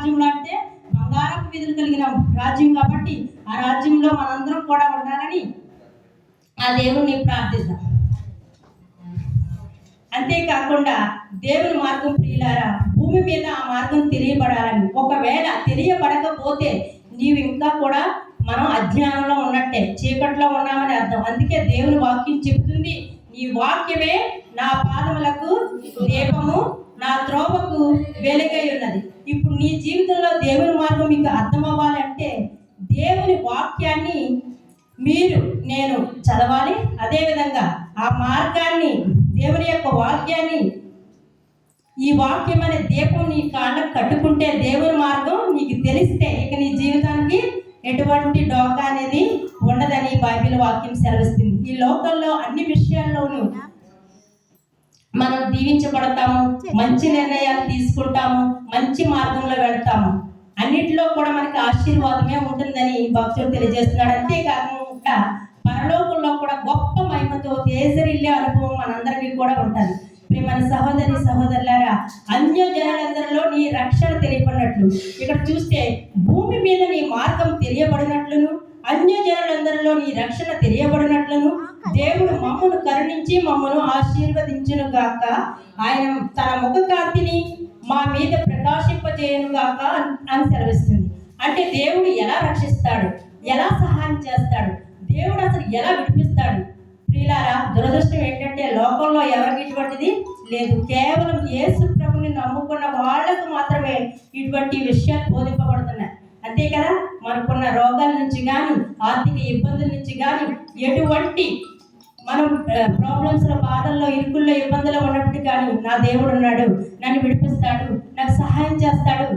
రాజ్యంలో అంటే బంగారపు వీధులు కలిగిన రాజ్యం కాబట్టి ఆ రాజ్యంలో మనందరం కూడా ఉండాలని ఆ దేవుణ్ణి ప్రార్థిద్దాం. అంతేకాకుండా దేవుని మార్గం ప్రియులారా, భూమి మీద ఆ మార్గం తెలియబడాలని. ఒకవేళ తెలియబడకపోతే నీవు ఇంకా కూడా మనం అజ్ఞానంలో ఉన్నట్టే, చీకట్లో ఉన్నామని అర్థం. అందుకే దేవుని వాక్యం చెబుతుంది, నీ వాక్యమే నా పాదములకు దీపము, నా త్రోవకు వెలుగై ఉన్నది. ఇప్పుడు నీ జీవితంలో దేవుని మార్గం మీకు అర్థం అవ్వాలంటే దేవుని వాక్యాన్ని నేను చదవాలి. అదేవిధంగా ఆ మార్గాన్ని, దేవుని యొక్క వాక్యాన్ని, ఈ వాక్యం అనే దీపం నీ కాళ్ళకు కట్టుకుంటే దేవుని మార్గం నీకు తెలిస్తే ఇక నీ జీవితానికి ఎటువంటి డోకా అనేది ఉండదని బైబిల్ వాక్యం సెలవిస్తుంది. ఈ లోకంలో అన్ని విషయాల్లోనూ మనం దీవించబడతాము, మంచి నిర్ణయాలు తీసుకుంటాము, మంచి మార్గంలో వెళ్తాము, అన్నిటిలో కూడా మనకి ఆశీర్వాదమే ఉంటుందని భక్తుడు తెలియజేస్తున్నాడు. అంతేకాకుండా పరలోకంలో కూడా గొప్ప మహిమతో తేజరిల్లే అనుభవం మనందరికీ కూడా ఉంటుంది. మన సహోదరి సహోదరులారా, అన్య జనులందరిలో నీ రక్షణ తెలియబడినట్లు, ఇక్కడ చూస్తే భూమి మీద నీ మార్గం తెలియబడినట్లును, అన్య జనులందరిలో నీ రక్షణ తెలియబడినట్లును దేవుడు మమ్మను కరుణించి మమ్మను ఆశీర్వదించును గాక, ఆయన తన ముఖ కాంతిని మా మీద ప్రకాశింపజేయను గాక అని సెలవిస్తుంది. అంటే దేవుడు ఎలా రక్షిస్తాడు, ఎలా సహాయం చేస్తాడు, దేవుడు అసలు ఎలా విడిపిస్తాడు? ప్రియులారా, దురదృష్టం ఏంటంటే లోకంలో ఎవరికి ఇటువంటిది లేదు. కేవలం యేసు ప్రభుని నమ్ముకున్న వాళ్లకు మాత్రమే ఇటువంటి విషయాలు బోధింపబడుతున్నాయి. అంతే కదా, మనకున్న రోగాల నుంచి కానీ, ఆర్థిక ఇబ్బందుల నుంచి కానీ, ఎటువంటి మనం ప్రాబ్లమ్స్లో, బాధల్లో, ఇరుకుల్లో, ఇబ్బందుల్లో ఉన్నప్పుడు కానీ నా దేవుడు ఉన్నాడు, నన్ను విడిపిస్తాడు, నాకు సహాయం చేస్తాడు